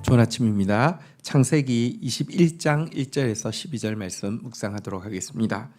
좋은 아침입니다. 창세기 21장 1절에서 12절 말씀 묵상하도록 하겠습니다.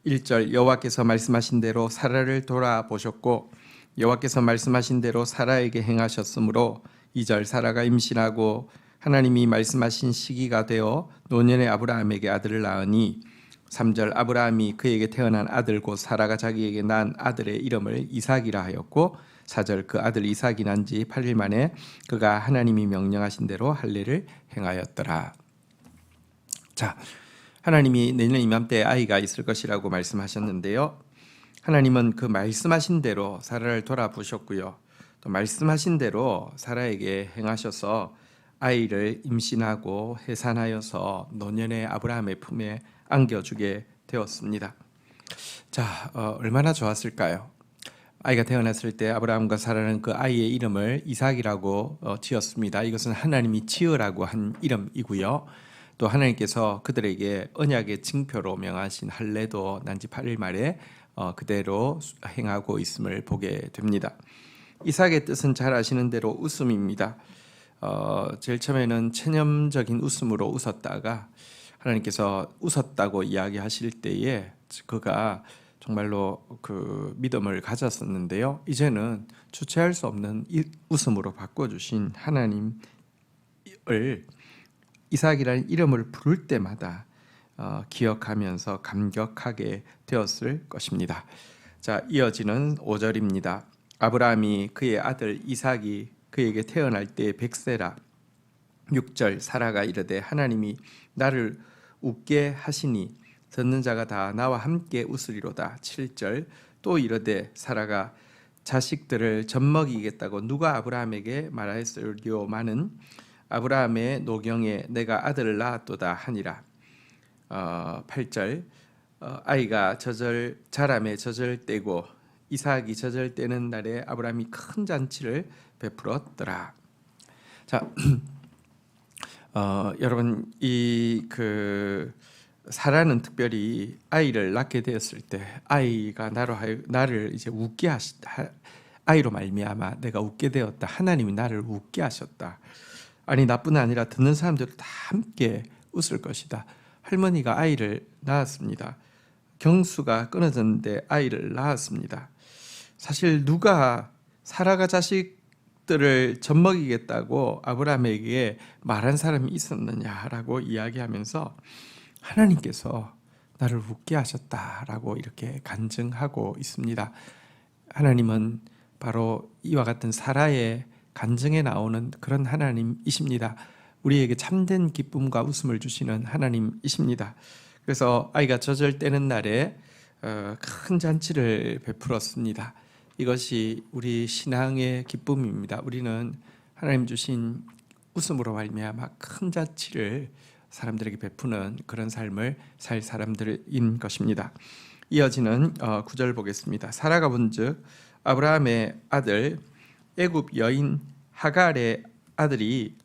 1절 여호와께서 말씀하신 대로 사라를 돌아보셨고 여호와께서 말씀하신 대로 사라에게 행하셨으므로 2절 사라가 임신하고 하나님이 말씀하신 시기가 되어 노년의 아브라함에게 아들을 낳으니 3절 아브라함이 그에게 태어난 아들 곧 사라가 자기에게 낳은 아들의 이름을 이삭이라 하였고 4절 그 아들 이삭이 난 지 8일 만에 그가 하나님이 명령하신 대로 할례를 행하였더라. 자, 하나님이 내년 이맘때 아이가 있을 것이라고 말씀하셨는데요. 하나님은 그 말씀하신 대로 사라를 돌아보셨고요. 또 말씀하신 대로 사라에게 행하셔서 아이를 임신하고 해산하여서 노년의 아브라함의 품에 안겨주게 되었습니다. 자, 얼마나 좋았을까요? 아이가 태어났을 때 아브라함과 사라는 그 아이의 이름을 이삭이라고 지었습니다. 이것은 하나님이 지으라고 한 이름이고요. 또 하나님께서 그들에게 언약의 징표로 명하신 할례도 난지 8일 말에 그대로 행하고 있음을 보게 됩니다. 이삭의 뜻은 잘 아시는 대로 웃음입니다. 제일 처음에는 체념적인 웃음으로 웃었다가 하나님께서 웃었다고 이야기하실 때에 그가 정말로 그 믿음을 가졌었는데요. 이제는 주체할 수 없는 웃음으로 바꿔주신 하나님을 이삭이라는 이름을 부를 때마다 기억하면서 감격하게 되었을 것입니다. 자, 이어지는 5절입니다. 아브라함이 그의 아들 이삭이 그에게 태어날 때 100세라. 6절 사라가 이르되 하나님이 나를 웃게 하시니 듣는 자가 다 나와 함께 웃으리로다. 7절 또 이르되 사라가 자식들을 젖먹이겠다고 누가 아브라함에게 말하였으리오마는 아브라함의 노경에 내가 아들을 낳았도다 하니라. 8절 아이가 자람에 젖을 떼고 이삭이 젖을 떼는 날에 아브라함이 큰 잔치를 베풀었더라. 자, 여러분 사라는 특별히 아이를 낳게 되었을 때 아이가 나를 이제 웃게 아이로 말미암아 내가 웃게 되었다. 하나님이 나를 웃게 하셨다. 아니 나뿐 아니라 듣는 사람들도 다 함께 웃을 것이다. 할머니가 아이를 낳았습니다. 경수가 끊어졌는데 아이를 낳았습니다. 사실 누가 사라가 자식들을 젖먹이겠다고 아브라함에게 말한 사람이 있었느냐라고 이야기하면서 하나님께서 나를 웃게 하셨다라고 이렇게 간증하고 있습니다. 하나님은 바로 이와 같은 사라의 간증에 나오는 그런 하나님이십니다. 우리에게 참된 기쁨과 웃음을 주시는 하나님이십니다. 그래서 아이가 젖을 떼는 날에 큰 잔치를 베풀었습니다. 이것이 우리 신앙의 기쁨입니다. 우리는 하나님 주신 웃음으로 말미암아 큰 잔치를 사람들에게 베푸는 그런 삶을 살 사람들인 것입니다. 이어지는 9절 보겠습니다. 사라가 본즉 아브라함의 아들 애굽 여인 하갈의 아들이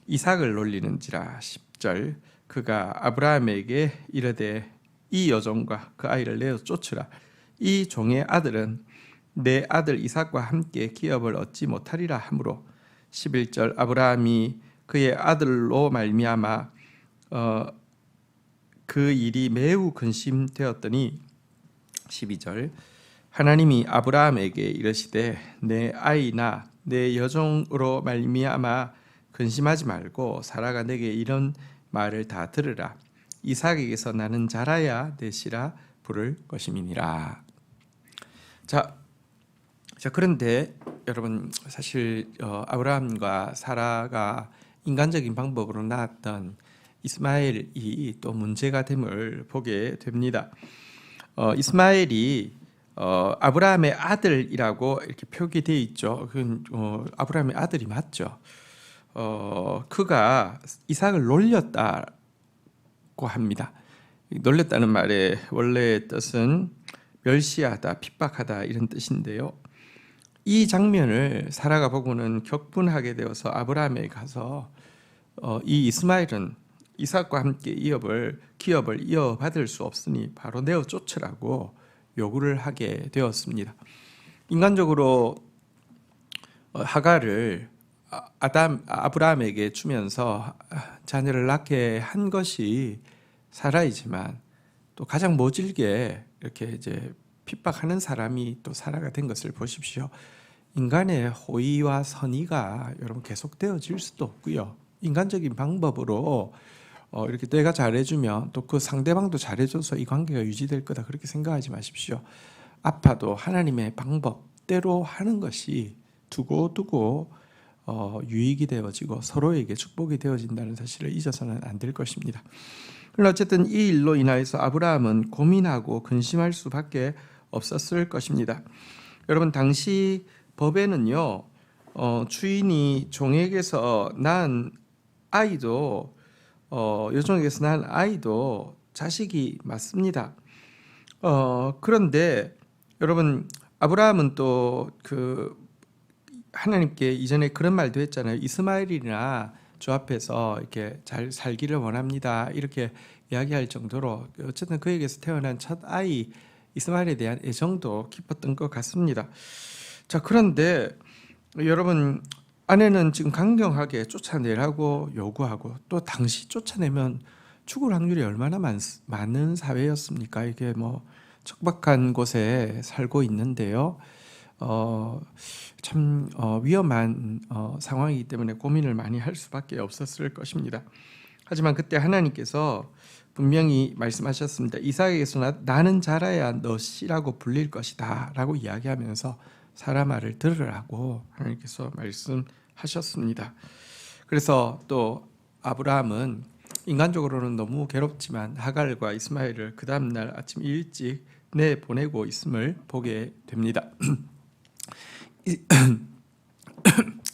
이삭을 놀리는지라. 10절 그가 아브라함에게 이르되 이 여종과 그 아이를 내어 쫓으라. 이 종의 아들은 내 아들 이삭과 함께 기업을 얻지 못하리라 하므로. 11절 아브라함이 그의 아들로 말미암아 그 일이 매우 근심되었더니 12절 하나님이 아브라함에게 이르시되 내 아이나 내 여종으로 말미암아 근심하지 말고 사라가 내게 이런 말을 다 들으라. 이삭에게서 나는 자라야 내 씨라 부를 것임이니라. 자, 그런데 여러분 사실 아브라함과 사라가 인간적인 방법으로 낳았던 이스마엘이 또 문제가 됨을 보게 됩니다. 이스마엘이 아브라함의 아들이라고 이렇게 표기되어 있죠. 그건 아브라함의 아들이 맞죠. 그가 이삭을 놀렸다고 합니다. 놀렸다는 말의 원래 뜻은 멸시하다, 핍박하다 이런 뜻인데요. 이 장면을 사라가 보고는 격분하게 되어서 아브라함에게 가서 이 이스마엘은 이삭과 함께 기업을 이어받을 수 없으니 바로 내어 쫓으라고 요구를 하게 되었습니다. 인간적으로 하갈을 아브라함에게 주면서 자녀를 낳게 한 것이 사라이지만 또 가장 모질게 이렇게 이제 핍박하는 사람이 또 사라가 된 것을 보십시오. 인간의 호의와 선의가 여러분 계속되어질 수도 없고요. 인간적인 방법으로 이렇게 내가 잘해주면 또 그 상대방도 잘해줘서 이 관계가 유지될 거다 그렇게 생각하지 마십시오. 아파도 하나님의 방법대로 하는 것이 두고두고 유익이 되어지고 서로에게 축복이 되어진다는 사실을 잊어서는 안 될 것입니다. 그러나 어쨌든 이 일로 인하여서 아브라함은 고민하고 근심할 수밖에 없었을 것입니다. 여러분 당시 법에는요, 주인이 종에게서 낳은 아이도 여종에게서 낳은 아이도 자식이 맞습니다. 그런데 여러분 아브라함은 또 그 하나님께 이전에 그런 말도 했잖아요. 이스마엘이나 주 앞에서 이렇게 잘 살기를 원합니다. 이렇게 이야기할 정도로 어쨌든 그에게서 태어난 첫 아이 이스마엘에 대한 애정도 깊었던 것 같습니다. 자, 그런데 여러분 아내는 지금 강경하게 쫓아내라고 요구하고 또 당시 쫓아내면 죽을 확률이 얼마나 많은 사회였습니까? 이게 뭐 척박한 곳에 살고 있는데요. 참 위험한 상황이기 때문에 고민을 많이 할 수밖에 없었을 것입니다. 하지만 그때 하나님께서 분명히 말씀하셨습니다. 이삭에게서 나는 자라야 너 씨라고 불릴 것이다 라고 이야기하면서 사라 말을 들으라고 하나님께서 말씀하셨습니다. 그래서 또 아브라함은 인간적으로는 너무 괴롭지만 하갈과 이스마엘을 그 다음날 아침 일찍 내보내고 있음을 보게 됩니다.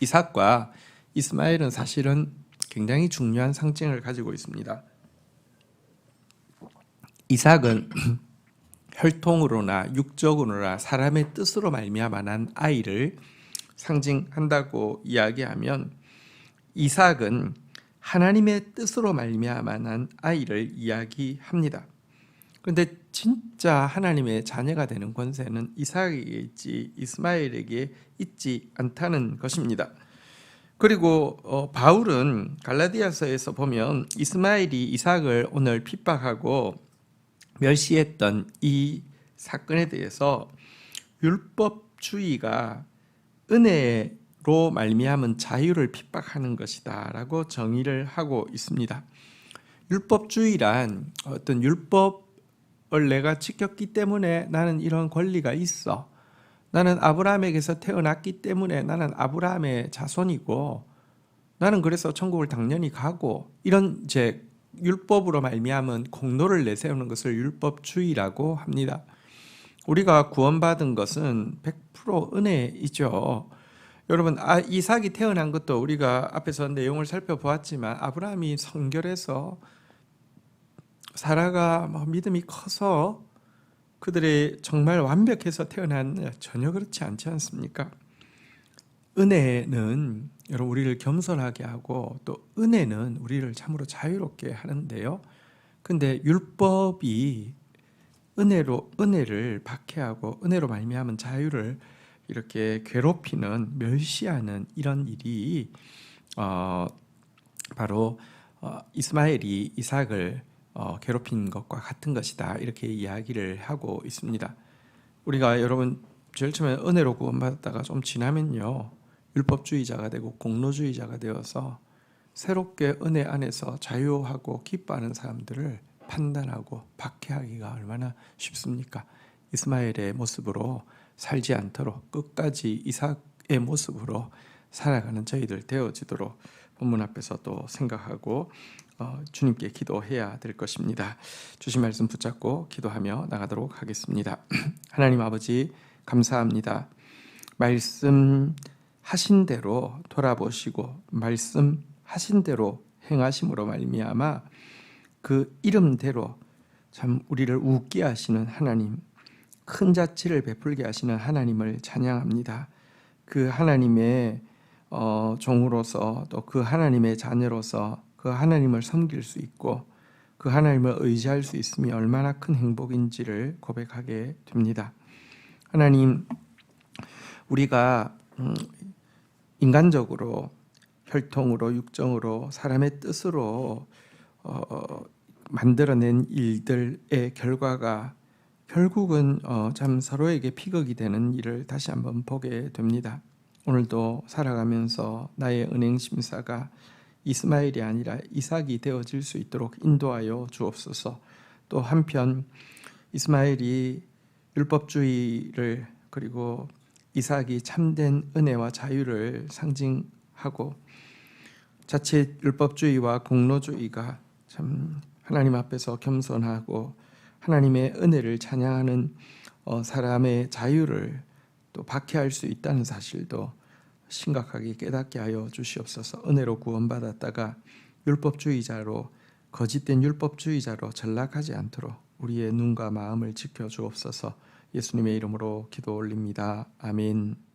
이삭과 이스마엘은 사실은 굉장히 중요한 상징을 가지고 있습니다. 이삭은 혈통으로나 육적으로나 사람의 뜻으로 말미암아 난 아이를 상징한다고 이야기하면 이삭은 하나님의 뜻으로 말미암아 난 아이를 이야기합니다. 그런데 진짜 하나님의 자녀가 되는 권세는 이삭에게 있지 이스마엘에게 있지 않다는 것입니다. 그리고 바울은 갈라디아서에서 보면 이스마엘이 이삭을 오늘 핍박하고 멸시했던 이 사건에 대해서 율법주의가 은혜로 말미암은 자유를 핍박하는 것이다라고 정의를 하고 있습니다. 율법주의란 어떤 율법을 내가 지켰기 때문에 나는 이런 권리가 있어. 나는 아브라함에게서 태어났기 때문에 나는 아브라함의 자손이고 나는 그래서 천국을 당연히 가고 이런 이제 율법으로 말미암은 공로를 내세우는 것을 율법주의라고 합니다. 우리가 구원받은 것은 100% 은혜이죠. 여러분 이삭이 태어난 것도 우리가 앞에서 내용을 살펴보았지만 아브라함이 성결해서 사라가 믿음이 커서 그들이 정말 완벽해서 태어난 전혀 그렇지 않지 않습니까? 은혜는 여러분 우리를 겸손하게 하고 또 은혜는 우리를 참으로 자유롭게 하는데요. 근데 율법이 은혜를 박해하고 은혜로 말미암은 자유를 이렇게 괴롭히는 멸시하는 이런 일이 바로 이스마엘이 이삭을 괴롭힌 것과 같은 것이다 이렇게 이야기를 하고 있습니다. 우리가 여러분 제일 처음에 은혜로 구원받았다가 좀 지나면요 율법주의자가 되고 공로주의자가 되어서 새롭게 은혜 안에서 자유하고 기뻐하는 사람들을 판단하고 박해하기가 얼마나 쉽습니까? 이스마엘의 모습으로 살지 않도록 끝까지 이삭의 모습으로 살아가는 저희들 되어지도록 본문 앞에서 또 생각하고 주님께 기도해야 될 것입니다. 주신 말씀 붙잡고 기도하며 나가도록 하겠습니다. 하나님 아버지 감사합니다. 말씀하신 대로 돌아보시고 말씀하신 대로 행하심으로 말미암아 그 이름대로 참 우리를 웃게 하시는 하나님, 큰 자치를 베풀게 하시는 하나님을 찬양합니다. 그 하나님의 종으로서 또 그 하나님의 자녀로서 그 하나님을 섬길 수 있고 그 하나님을 의지할 수 있음이 얼마나 큰 행복인지를 고백하게 됩니다. 하나님, 우리가 인간적으로 혈통으로 육정으로 사람의 뜻으로 만들어낸 일들의 결과가 결국은 참 서로에게 비극이 되는 일을 다시 한번 보게 됩니다. 오늘도 살아가면서 나의 은행 심사가 이스마엘이 아니라 이삭이 되어질 수 있도록 인도하여 주옵소서. 또 한편 이스마엘이 율법주의를 그리고 이삭이 참된 은혜와 자유를 상징하고 자칫 율법주의와 공로주의가 참 하나님 앞에서 겸손하고 하나님의 은혜를 찬양하는 사람의 자유를 또 박해할 수 있다는 사실도 심각하게 깨닫게 하여 주시옵소서. 은혜로 구원받았다가 율법주의자로 거짓된 율법주의자로 전락하지 않도록 우리의 눈과 마음을 지켜 주옵소서. 예수님의 이름으로 기도 올립니다. 아멘.